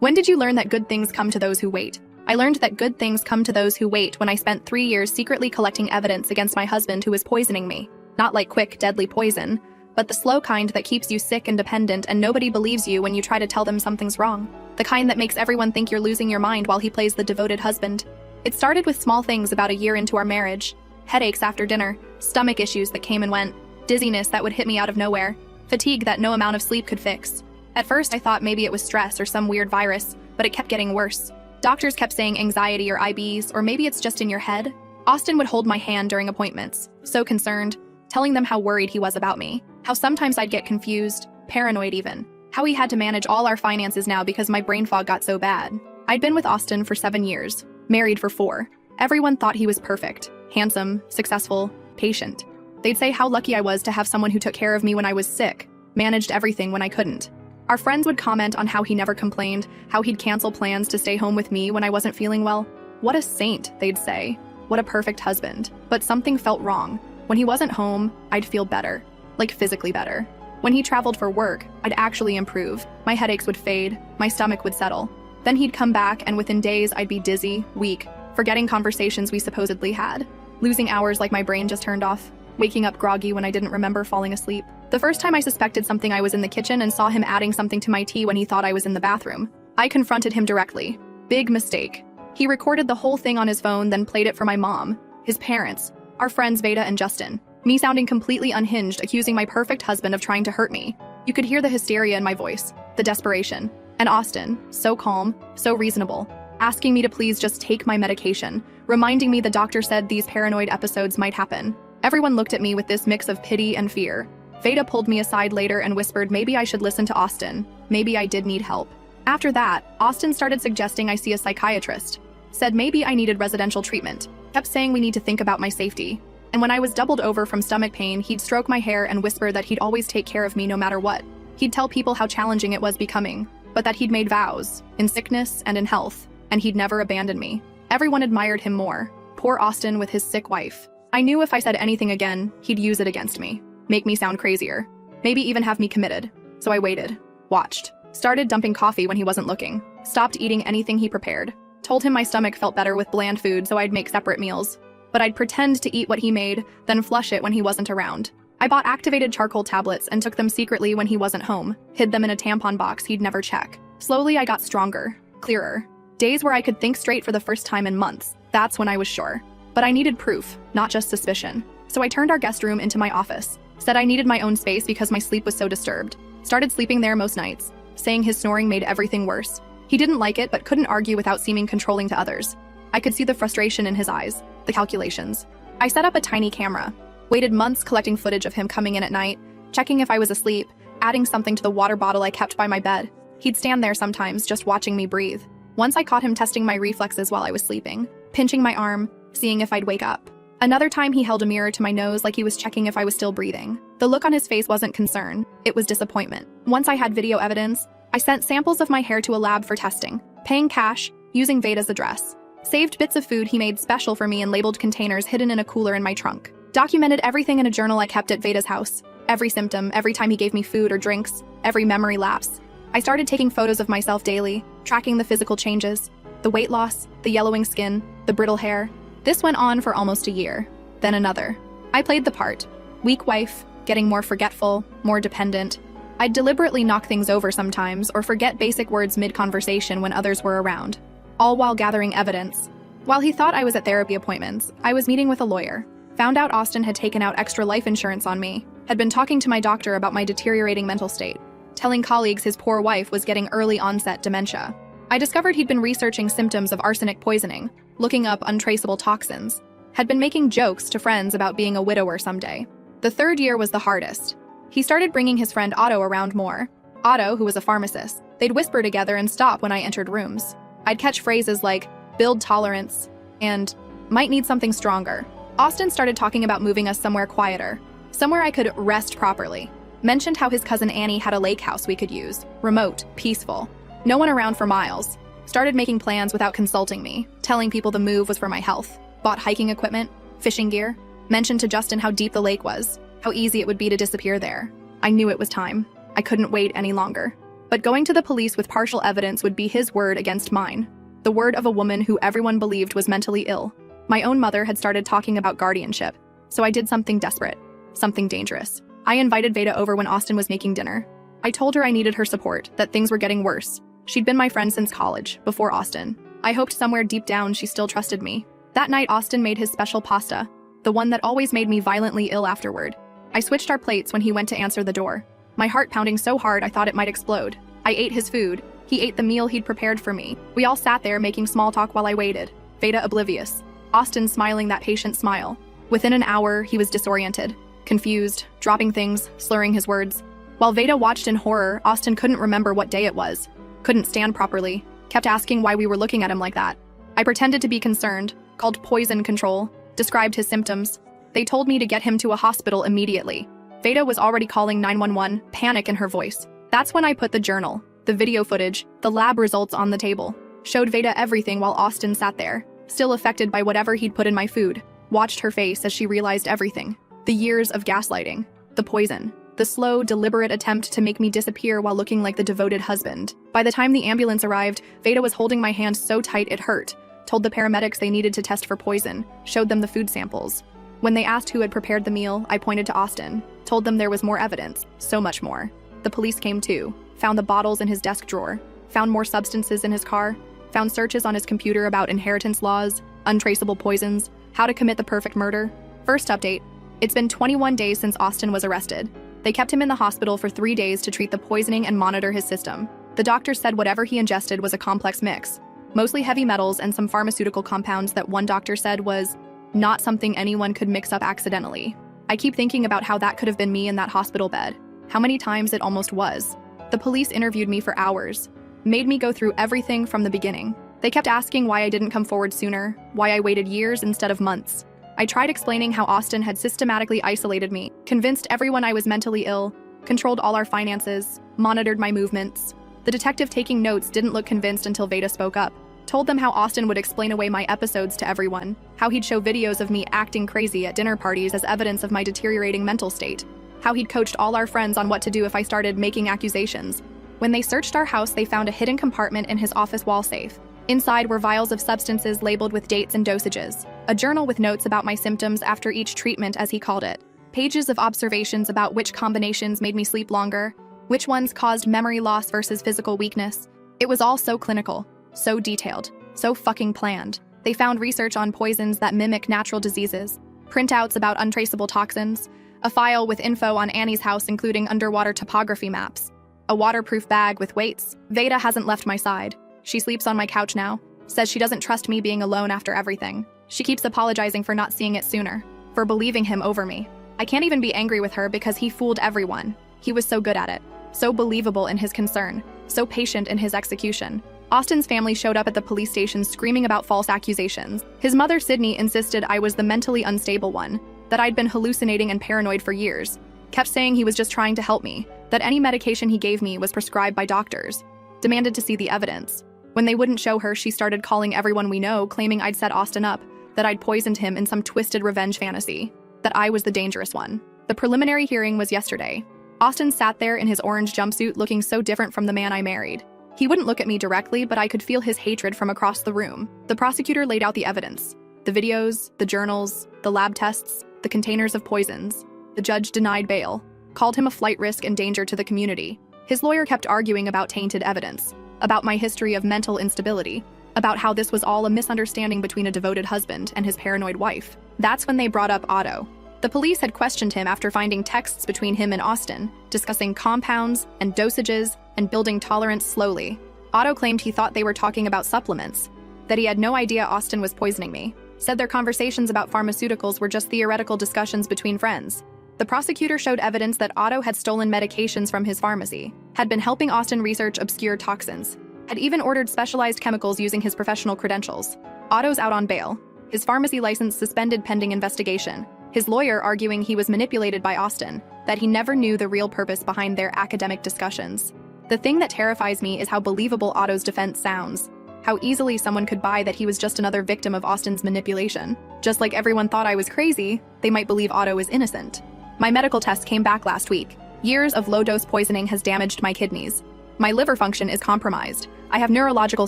When did you learn that good things come to those who wait? I learned that good things come to those who wait when I spent 3 years secretly collecting evidence against my husband who was poisoning me. Not like quick, deadly poison, but the slow kind that keeps you sick and dependent and nobody believes you when you try to tell them something's wrong. The kind that makes everyone think you're losing your mind while he plays the devoted husband. It started with small things about a year into our marriage. Headaches after dinner, stomach issues that came and went, dizziness that would hit me out of nowhere, fatigue that no amount of sleep could fix. At first I thought maybe it was stress or some weird virus, but it kept getting worse. Doctors kept saying anxiety or IBS, or maybe it's just in your head. Austin would hold my hand during appointments, so concerned, telling them how worried he was about me, how sometimes I'd get confused, paranoid even, how he had to manage all our finances now because my brain fog got so bad. I'd been with Austin for 7 years, married for 4. Everyone thought he was perfect, handsome, successful, patient. They'd say how lucky I was to have someone who took care of me when I was sick, managed everything when I couldn't. Our friends would comment on how he never complained, how he'd cancel plans to stay home with me when I wasn't feeling well. What a saint, they'd say. What a perfect husband. But something felt wrong. When he wasn't home, I'd feel better. Like physically better. When he traveled for work, I'd actually improve. My headaches would fade, my stomach would settle. Then he'd come back and within days I'd be dizzy, weak, forgetting conversations we supposedly had. Losing hours like my brain just turned off. Waking up groggy when I didn't remember falling asleep. The first time I suspected something, I was in the kitchen and saw him adding something to my tea when he thought I was in the bathroom. I confronted him directly. Big mistake. He recorded the whole thing on his phone, then played it for my mom, his parents, our friends Veda and Justin. Me sounding completely unhinged, accusing my perfect husband of trying to hurt me. You could hear the hysteria in my voice, the desperation. And Austin, so calm, so reasonable, asking me to please just take my medication, reminding me the doctor said these paranoid episodes might happen. Everyone looked at me with this mix of pity and fear. Veda pulled me aside later and whispered maybe I should listen to Austin. Maybe I did need help. After that, Austin started suggesting I see a psychiatrist. Said maybe I needed residential treatment. Kept saying we need to think about my safety. And when I was doubled over from stomach pain, he'd stroke my hair and whisper that he'd always take care of me no matter what. He'd tell people how challenging it was becoming, but that he'd made vows, in sickness and in health, and he'd never abandon me. Everyone admired him more. Poor Austin with his sick wife. I knew if I said anything again, he'd use it against me. Make me sound crazier. Maybe even have me committed. So I waited. Watched. Started dumping coffee when he wasn't looking. Stopped eating anything he prepared. Told him my stomach felt better with bland food, so I'd make separate meals. But I'd pretend to eat what he made, then flush it when he wasn't around. I bought activated charcoal tablets and took them secretly when he wasn't home. Hid them in a tampon box he'd never check. Slowly I got stronger. Clearer. Days where I could think straight for the first time in months. That's when I was sure. But I needed proof, not just suspicion. So I turned our guest room into my office. Said I needed my own space because my sleep was so disturbed. Started sleeping there most nights, saying his snoring made everything worse. He didn't like it but couldn't argue without seeming controlling to others. I could see the frustration in his eyes, the calculations. I set up a tiny camera. Waited months collecting footage of him coming in at night, checking if I was asleep, adding something to the water bottle I kept by my bed. He'd stand there sometimes just watching me breathe. Once I caught him testing my reflexes while I was sleeping, pinching my arm, seeing if I'd wake up. Another time he held a mirror to my nose like he was checking if I was still breathing. The look on his face wasn't concern, it was disappointment. Once I had video evidence, I sent samples of my hair to a lab for testing, paying cash, using Veda's address. Saved bits of food he made special for me in labeled containers hidden in a cooler in my trunk. Documented everything in a journal I kept at Veda's house. Every symptom, every time he gave me food or drinks, every memory lapse. I started taking photos of myself daily, tracking the physical changes, the weight loss, the yellowing skin, the brittle hair. This went on for almost a year, then another. I played the part. Weak wife, getting more forgetful, more dependent. I'd deliberately knock things over sometimes or forget basic words mid-conversation when others were around, all while gathering evidence. While he thought I was at therapy appointments, I was meeting with a lawyer. Found out Austin had taken out extra life insurance on me, had been talking to my doctor about my deteriorating mental state, telling colleagues his poor wife was getting early onset dementia. I discovered he'd been researching symptoms of arsenic poisoning, looking up untraceable toxins, had been making jokes to friends about being a widower someday. The 3rd year was the hardest. He started bringing his friend Otto around more. Otto, who was a pharmacist, they'd whisper together and stop when I entered rooms. I'd catch phrases like, build tolerance, and might need something stronger. Austin started talking about moving us somewhere quieter, somewhere I could rest properly. Mentioned how his cousin Annie had a lake house we could use, remote, peaceful. No one around for miles. Started making plans without consulting me, telling people the move was for my health. Bought hiking equipment, fishing gear. Mentioned to Justin how deep the lake was, how easy it would be to disappear there. I knew it was time. I couldn't wait any longer. But But going to the police with partial evidence would be his word against mine. The word of a woman who everyone believed was mentally ill. My own mother had started talking about guardianship, so I did something desperate, something dangerous. I invited Veda over when Austin was making dinner. I told her I needed her support, that things were getting worse. She'd been my friend since college, before Austin. I hoped somewhere deep down she still trusted me. That night, Austin made his special pasta, the one that always made me violently ill afterward. I switched our plates when he went to answer the door, my heart pounding so hard I thought it might explode. I ate his food. He ate the meal he'd prepared for me. We all sat there making small talk while I waited, Veda oblivious. Austin smiling that patient smile. Within an hour, he was disoriented, confused, dropping things, slurring his words. While Veda watched in horror, Austin couldn't remember what day it was, couldn't stand properly, kept asking why we were looking at him like that. I pretended to be concerned, called poison control, described his symptoms. They told me to get him to a hospital immediately. Veda was already calling 911, panic in her voice. That's when I put the journal, the video footage, the lab results on the table. Showed Veda everything while Austin sat there, still affected by whatever he'd put in my food. Watched her face as she realized everything. The years of gaslighting, the poison, the slow, deliberate attempt to make me disappear while looking like the devoted husband. By the time the ambulance arrived, Veda was holding my hand so tight it hurt, told the paramedics they needed to test for poison, showed them the food samples. When they asked who had prepared the meal, I pointed to Austin, told them there was more evidence, so much more. The police came too, found the bottles in his desk drawer, found more substances in his car, found searches on his computer about inheritance laws, untraceable poisons, how to commit the perfect murder. First update, it's been 21 days since Austin was arrested. They kept him in the hospital for 3 days to treat the poisoning and monitor his system. The doctor said whatever he ingested was a complex mix, mostly heavy metals and some pharmaceutical compounds that one doctor said was not something anyone could mix up accidentally. I keep thinking about how that could have been me in that hospital bed, how many times it almost was. The police interviewed me for hours, made me go through everything from the beginning. They kept asking why I didn't come forward sooner, why I waited years instead of months. I tried explaining how Austin had systematically isolated me, convinced everyone I was mentally ill, controlled all our finances, monitored my movements. The detective taking notes didn't look convinced until Veda spoke up. Told them how Austin would explain away my episodes to everyone, how he'd show videos of me acting crazy at dinner parties as evidence of my deteriorating mental state, how he'd coached all our friends on what to do if I started making accusations. When they searched our house, they found a hidden compartment in his office wall safe. Inside were vials of substances labeled with dates and dosages, a journal with notes about my symptoms after each treatment, as he called it, pages of observations about which combinations made me sleep longer, which ones caused memory loss versus physical weakness. It was all so clinical, so detailed, so fucking planned. They found research on poisons that mimic natural diseases, printouts about untraceable toxins, a file with info on Annie's house including underwater topography maps, a waterproof bag with weights. Veda hasn't left my side. She sleeps on my couch now, says she doesn't trust me being alone after everything. She keeps apologizing for not seeing it sooner, for believing him over me. I can't even be angry with her because he fooled everyone. He was so good at it, so believable in his concern, so patient in his execution. Austin's family showed up at the police station screaming about false accusations. His mother, Sydney, insisted I was the mentally unstable one, that I'd been hallucinating and paranoid for years, kept saying he was just trying to help me, that any medication he gave me was prescribed by doctors, demanded to see the evidence. When they wouldn't show her, she started calling everyone we know, claiming I'd set Austin up, that I'd poisoned him in some twisted revenge fantasy, that I was the dangerous one. The preliminary hearing was yesterday. Austin sat there in his orange jumpsuit looking so different from the man I married. He wouldn't look at me directly, but I could feel his hatred from across the room. The prosecutor laid out the evidence, the videos, the journals, the lab tests, the containers of poisons. The judge denied bail, called him a flight risk and danger to the community. His lawyer kept arguing about tainted evidence, about my history of mental instability, about how this was all a misunderstanding between a devoted husband and his paranoid wife. That's when they brought up Otto. The police had questioned him after finding texts between him and Austin, discussing compounds and dosages and building tolerance slowly. Otto claimed he thought they were talking about supplements, that he had no idea Austin was poisoning me, said their conversations about pharmaceuticals were just theoretical discussions between friends. The prosecutor showed evidence that Otto had stolen medications from his pharmacy, had been helping Austin research obscure toxins, had even ordered specialized chemicals using his professional credentials. Otto's out on bail, his pharmacy license suspended pending investigation, his lawyer arguing he was manipulated by Austin, that he never knew the real purpose behind their academic discussions. The thing that terrifies me is how believable Otto's defense sounds, how easily someone could buy that he was just another victim of Austin's manipulation. Just like everyone thought I was crazy, they might believe Otto is innocent. My medical test came back last week. Years of low-dose poisoning has damaged my kidneys. My liver function is compromised. I have neurological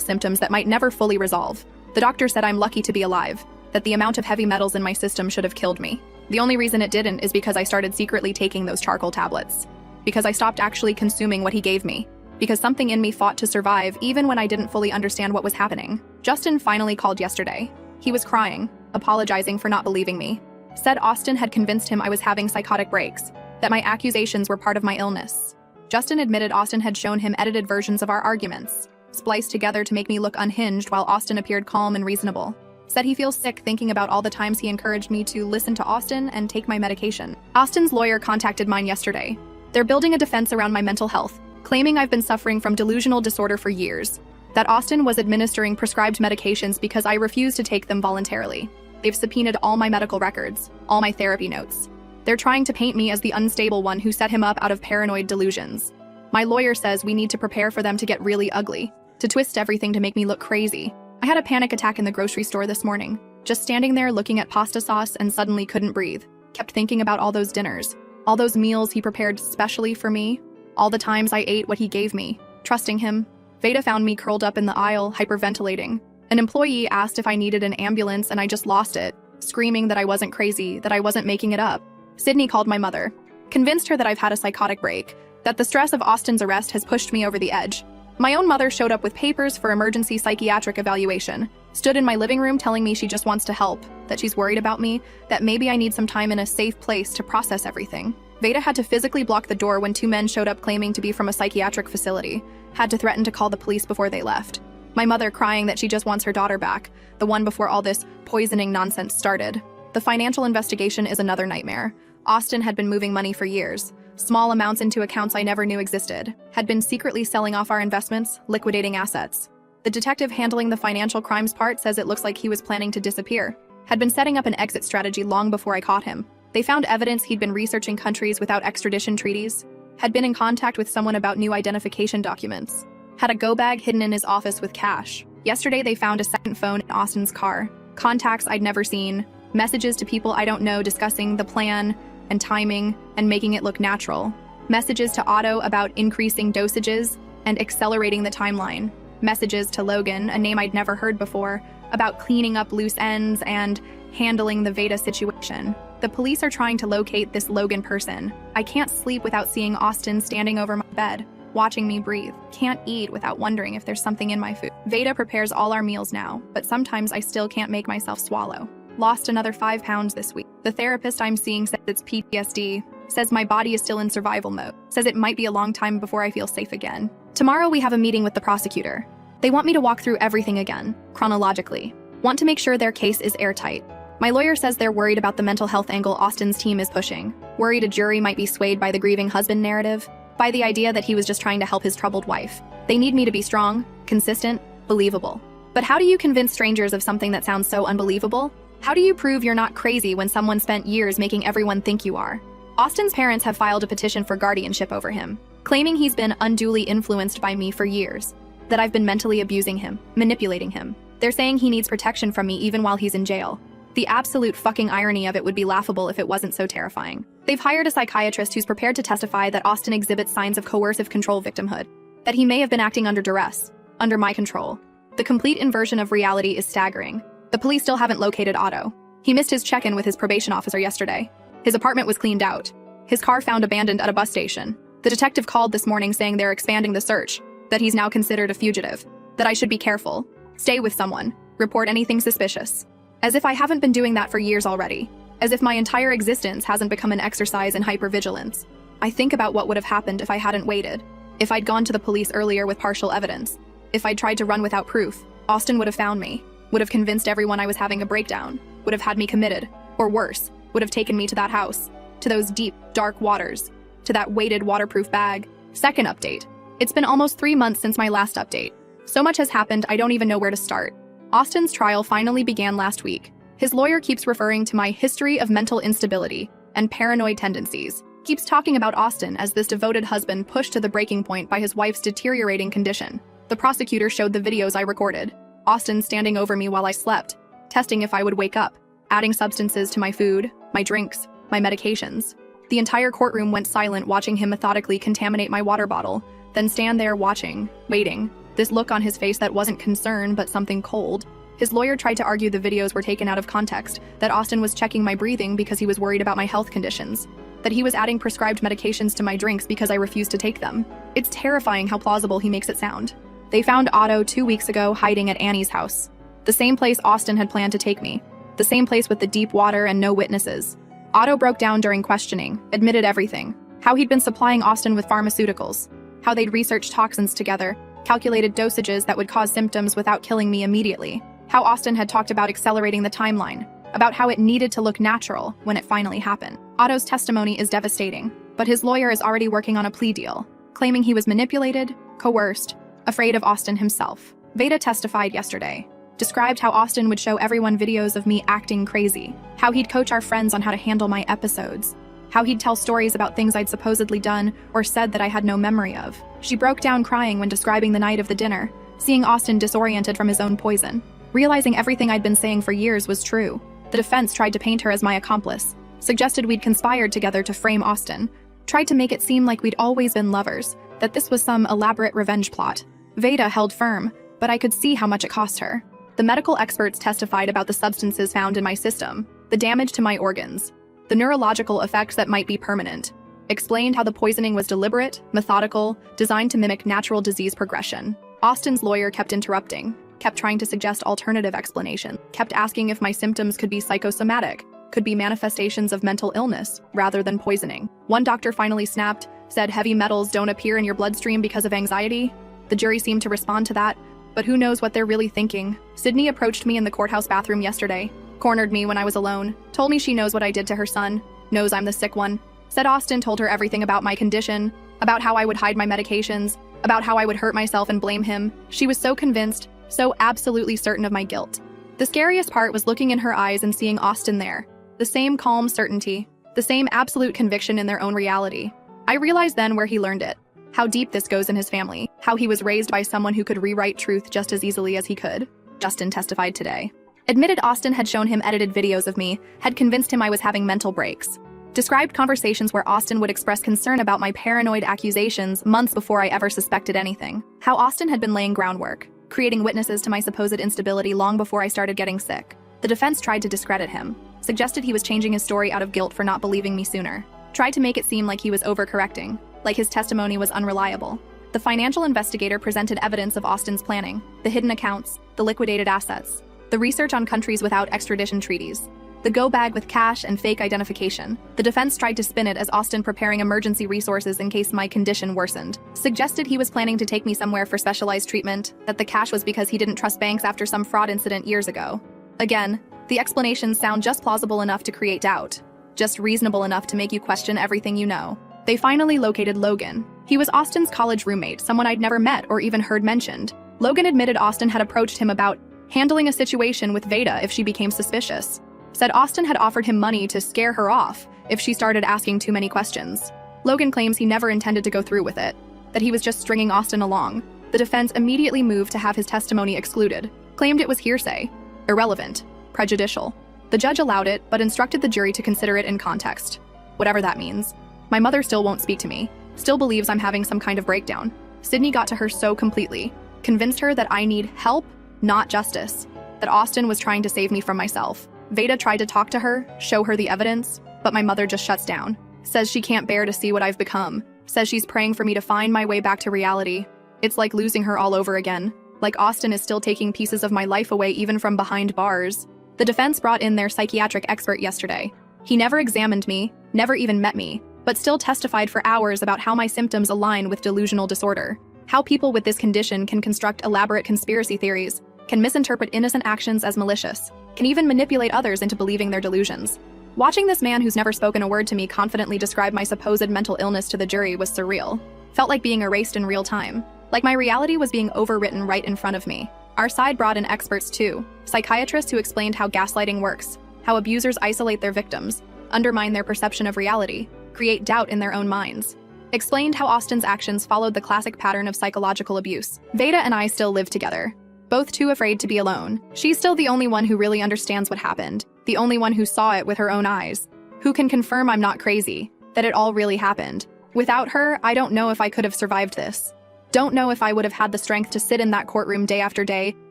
symptoms that might never fully resolve. The doctor said I'm lucky to be alive, that the amount of heavy metals in my system should have killed me. The only reason it didn't is because I started secretly taking those charcoal tablets. Because I stopped actually consuming what he gave me. Because something in me fought to survive even when I didn't fully understand what was happening. Justin finally called yesterday. He was crying, apologizing for not believing me. Said Austin had convinced him I was having psychotic breaks, that my accusations were part of my illness. Justin admitted Austin had shown him edited versions of our arguments, spliced together to make me look unhinged while Austin appeared calm and reasonable. Said he feels sick thinking about all the times he encouraged me to listen to Austin and take my medication. Austin's lawyer contacted mine yesterday. They're building a defense around my mental health, claiming I've been suffering from delusional disorder for years, that Austin was administering prescribed medications because I refused to take them voluntarily. They've subpoenaed all my medical records, all my therapy notes. They're trying to paint me as the unstable one who set him up out of paranoid delusions. My lawyer says we need to prepare for them to get really ugly, to twist everything to make me look crazy. I had a panic attack in the grocery store this morning, just standing there looking at pasta sauce and suddenly couldn't breathe. Kept thinking about all those dinners, all those meals he prepared specially for me, all the times I ate what he gave me, trusting him. Veda found me curled up in the aisle, hyperventilating. An employee asked if I needed an ambulance and I just lost it, screaming that I wasn't crazy, that I wasn't making it up. Sydney called my mother, convinced her that I've had a psychotic break, that the stress of Austin's arrest has pushed me over the edge. My own mother showed up with papers for emergency psychiatric evaluation, stood in my living room telling me she just wants to help, that she's worried about me, that maybe I need some time in a safe place to process everything. Veda had to physically block the door when two men showed up claiming to be from a psychiatric facility, had to threaten to call the police before they left. My mother crying that she just wants her daughter back, the one before all this poisoning nonsense started. The financial investigation is another nightmare. Austin had been moving money for years, small amounts into accounts I never knew existed, had been secretly selling off our investments, liquidating assets. The detective handling the financial crimes part says it looks like he was planning to disappear, had been setting up an exit strategy long before I caught him. They found evidence he'd been researching countries without extradition treaties, had been in contact with someone about new identification documents, had a go bag hidden in his office with cash. Yesterday they found a second phone in Austin's car, contacts I'd never seen, messages to people I don't know discussing the plan and timing and making it look natural, messages to Otto about increasing dosages and accelerating the timeline, messages to Logan, a name I'd never heard before, about cleaning up loose ends and handling the Veda situation. The police are trying to locate this Logan person. I can't sleep without seeing Austin standing over my bed, watching me breathe. Can't eat without wondering if there's something in my food. Veda prepares all our meals now, but sometimes I still can't make myself swallow. Lost another 5 pounds this week. The therapist I'm seeing says it's PTSD, says my body is still in survival mode, says it might be a long time before I feel safe again. Tomorrow we have a meeting with the prosecutor. They want me to walk through everything again, chronologically. Want to make sure their case is airtight. My lawyer says they're worried about the mental health angle Austin's team is pushing, worried a jury might be swayed by the grieving husband narrative, by the idea that he was just trying to help his troubled wife. They need me to be strong, consistent, believable. But how do you convince strangers of something that sounds so unbelievable? How do you prove you're not crazy when someone spent years making everyone think you are? Austin's parents have filed a petition for guardianship over him, claiming he's been unduly influenced by me for years, that I've been mentally abusing him, manipulating him. They're saying he needs protection from me even while he's in jail. The absolute fucking irony of it would be laughable if it wasn't so terrifying. They've hired a psychiatrist who's prepared to testify that Austin exhibits signs of coercive control victimhood, that he may have been acting under duress, under my control. The complete inversion of reality is staggering. The police still haven't located Otto. He missed his check-in with his probation officer yesterday. His apartment was cleaned out. His car found abandoned at a bus station. The detective called this morning saying they're expanding the search, that he's now considered a fugitive, that I should be careful, stay with someone, report anything suspicious. As if I haven't been doing that for years already. As if my entire existence hasn't become an exercise in hypervigilance. I think about what would have happened if I hadn't waited, if I'd gone to the police earlier with partial evidence, if I'd tried to run without proof. Austin would have found me, would have convinced everyone I was having a breakdown, would have had me committed, or worse, would have taken me to that house, to those deep, dark waters, to that weighted waterproof bag. Second update. It's been almost 3 months since my last update. So much has happened, I don't even know where to start. Austin's trial finally began last week. His lawyer keeps referring to my history of mental instability and paranoid tendencies, keeps talking about Austin as this devoted husband pushed to the breaking point by his wife's deteriorating condition. The prosecutor showed the videos I recorded. Austin standing over me while I slept, testing if I would wake up, adding substances to my food, my drinks, my medications. The entire courtroom went silent watching him methodically contaminate my water bottle, then stand there watching, waiting, this look on his face that wasn't concern but something cold. His lawyer tried to argue the videos were taken out of context, that Austin was checking my breathing because he was worried about my health conditions, that he was adding prescribed medications to my drinks because I refused to take them. It's terrifying how plausible he makes it sound. They found Otto 2 weeks ago hiding at Annie's house. The same place Austin had planned to take me. The same place with the deep water and no witnesses. Otto broke down during questioning, admitted everything. How he'd been supplying Austin with pharmaceuticals. How they'd researched toxins together, calculated dosages that would cause symptoms without killing me immediately. How Austin had talked about accelerating the timeline, about how it needed to look natural when it finally happened. Otto's testimony is devastating, but his lawyer is already working on a plea deal, claiming he was manipulated, coerced, afraid of Austin himself. Veda testified yesterday, described how Austin would show everyone videos of me acting crazy, how he'd coach our friends on how to handle my episodes, how he'd tell stories about things I'd supposedly done or said that I had no memory of. She broke down crying when describing the night of the dinner, seeing Austin disoriented from his own poison, realizing everything I'd been saying for years was true. The defense tried to paint her as my accomplice, suggested we'd conspired together to frame Austin, tried to make it seem like we'd always been lovers, that this was some elaborate revenge plot. Veda held firm, but I could see how much it cost her. The medical experts testified about the substances found in my system, the damage to my organs, the neurological effects that might be permanent, explained how the poisoning was deliberate, methodical, designed to mimic natural disease progression. Austin's lawyer kept interrupting, kept trying to suggest alternative explanations, kept asking if my symptoms could be psychosomatic, could be manifestations of mental illness, rather than poisoning. One doctor finally snapped, said heavy metals don't appear in your bloodstream because of anxiety. The jury seemed to respond to that, but who knows what they're really thinking. Sydney approached me in the courthouse bathroom yesterday, cornered me when I was alone, told me she knows what I did to her son, knows I'm the sick one, said Austin told her everything about my condition, about how I would hide my medications, about how I would hurt myself and blame him. She was so convinced, so absolutely certain of my guilt. The scariest part was looking in her eyes and seeing Austin there. The same calm certainty, the same absolute conviction in their own reality. I realized then where he learned it, how deep this goes in his family, how he was raised by someone who could rewrite truth just as easily as he could. Justin testified today. Admitted Austin had shown him edited videos of me, had convinced him I was having mental breaks. Described conversations where Austin would express concern about my paranoid accusations months before I ever suspected anything. How Austin had been laying groundwork, creating witnesses to my supposed instability long before I started getting sick. The defense tried to discredit him, suggested he was changing his story out of guilt for not believing me sooner, tried to make it seem like he was overcorrecting, like his testimony was unreliable. The financial investigator presented evidence of Austin's planning, the hidden accounts, the liquidated assets, the research on countries without extradition treaties, the go bag with cash and fake identification. The defense tried to spin it as Austin preparing emergency resources in case my condition worsened, suggested he was planning to take me somewhere for specialized treatment, that the cash was because he didn't trust banks after some fraud incident years ago. Again, the explanations sound just plausible enough to create doubt, just reasonable enough to make you question everything you know. They finally located Logan. He was Austin's college roommate, someone I'd never met or even heard mentioned. Logan admitted Austin had approached him about handling a situation with Veda if she became suspicious. Said Austin had offered him money to scare her off if she started asking too many questions. Logan claims he never intended to go through with it, that he was just stringing Austin along. The defense immediately moved to have his testimony excluded, claimed it was hearsay, irrelevant, prejudicial. The judge allowed it, but instructed the jury to consider it in context, whatever that means. My mother still won't speak to me, still believes I'm having some kind of breakdown. Sydney got to her so completely, convinced her that I need help, not justice, that Austin was trying to save me from myself. Veda tried to talk to her, show her the evidence, but my mother just shuts down, says she can't bear to see what I've become, says she's praying for me to find my way back to reality. It's like losing her all over again, like Austin is still taking pieces of my life away even from behind bars. The defense brought in their psychiatric expert yesterday. He never examined me, never even met me, but still testified for hours about how my symptoms align with delusional disorder, how people with this condition can construct elaborate conspiracy theories, can misinterpret innocent actions as malicious, can even manipulate others into believing their delusions. Watching this man who's never spoken a word to me confidently describe my supposed mental illness to the jury was surreal. Felt like being erased in real time, like my reality was being overwritten right in front of me. Our side brought in experts too, psychiatrists who explained how gaslighting works, how abusers isolate their victims, undermine their perception of reality, create doubt in their own minds. Explained how Austin's actions followed the classic pattern of psychological abuse. Veda and I still live together, both too afraid to be alone. She's still the only one who really understands what happened, the only one who saw it with her own eyes, who can confirm I'm not crazy, that it all really happened. Without her, I don't know if I could have survived this. Don't know if I would have had the strength to sit in that courtroom day after day,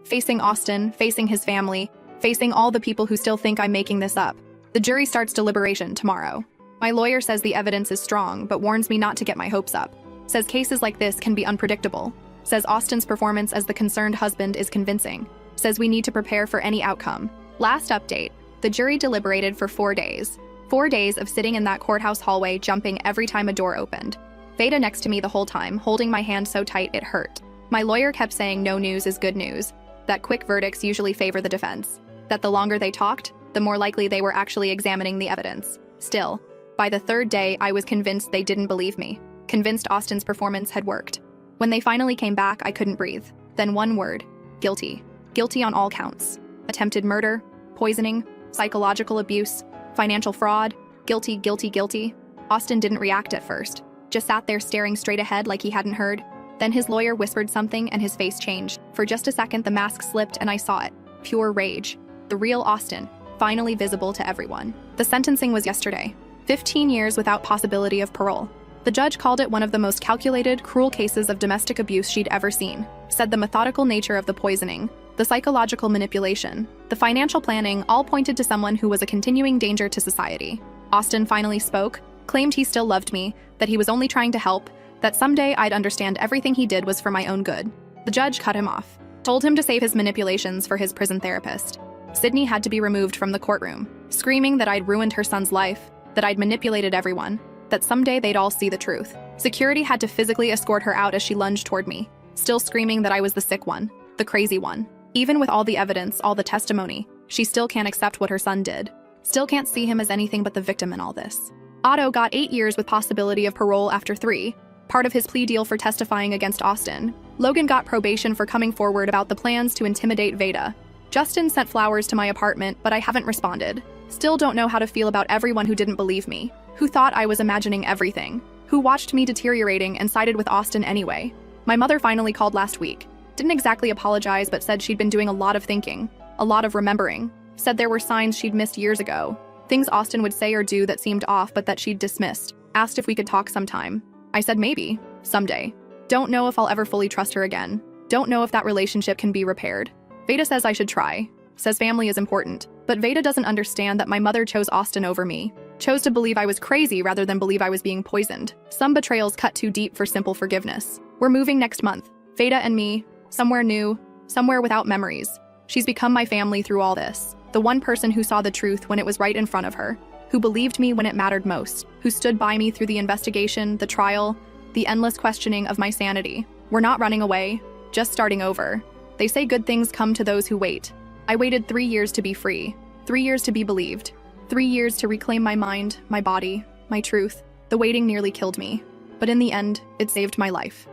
facing Austin, facing his family, facing all the people who still think I'm making this up. The jury starts deliberation tomorrow. My lawyer says the evidence is strong, but warns me not to get my hopes up. Says cases like this can be unpredictable. Says Austin's performance as the concerned husband is convincing. Says we need to prepare for any outcome. Last update, the jury deliberated for 4 days. 4 days of sitting in that courthouse hallway jumping every time a door opened. Veda next to me the whole time, holding my hand so tight it hurt. My lawyer kept saying no news is good news, that quick verdicts usually favor the defense, that the longer they talked, the more likely they were actually examining the evidence. Still, by the 3rd day, I was convinced they didn't believe me, convinced Austin's performance had worked. When they finally came back, I couldn't breathe. Then one word: guilty. Guilty on all counts. Attempted murder, poisoning, psychological abuse, financial fraud, guilty, guilty, guilty. Austin didn't react at first, just sat there staring straight ahead like he hadn't heard. Then his lawyer whispered something and his face changed. For just a second, the mask slipped and I saw it. Pure rage. The real Austin, finally visible to everyone. The sentencing was yesterday. 15 years without possibility of parole. The judge called it one of the most calculated, cruel cases of domestic abuse she'd ever seen. Said the methodical nature of the poisoning, the psychological manipulation, the financial planning all pointed to someone who was a continuing danger to society. Austin finally spoke, claimed he still loved me, that he was only trying to help, that someday I'd understand everything he did was for my own good. The judge cut him off, told him to save his manipulations for his prison therapist. Sydney had to be removed from the courtroom, screaming that I'd ruined her son's life, that I'd manipulated everyone, that someday they'd all see the truth. Security had to physically escort her out as she lunged toward me, still screaming that I was the sick one, the crazy one. Even with all the evidence, all the testimony, she still can't accept what her son did. Still can't see him as anything but the victim in all this. Otto got 8 years with possibility of parole after 3, part of his plea deal for testifying against Austin. Logan got probation for coming forward about the plans to intimidate Veda. Justin sent flowers to my apartment, but I haven't responded. Still don't know how to feel about everyone who didn't believe me, who thought I was imagining everything, who watched me deteriorating and sided with Austin anyway. My mother finally called last week. Didn't exactly apologize, but said she'd been doing a lot of thinking, a lot of remembering. Said there were signs she'd missed years ago, things Austin would say or do that seemed off but that she'd dismissed. Asked if we could talk sometime. I said maybe, someday. Don't know if I'll ever fully trust her again. Don't know if that relationship can be repaired. Veda says I should try. Says family is important. But Veda doesn't understand that my mother chose Austin over me. Chose to believe I was crazy rather than believe I was being poisoned. Some betrayals cut too deep for simple forgiveness. We're moving next month. Veda and me, somewhere new, somewhere without memories. She's become my family through all this. The one person who saw the truth when it was right in front of her. Who believed me when it mattered most. Who stood by me through the investigation, the trial, the endless questioning of my sanity. We're not running away, just starting over. They say good things come to those who wait. I waited 3 years to be free. 3 years to be believed. 3 years to reclaim my mind, my body, my truth. The waiting nearly killed me. But in the end, it saved my life.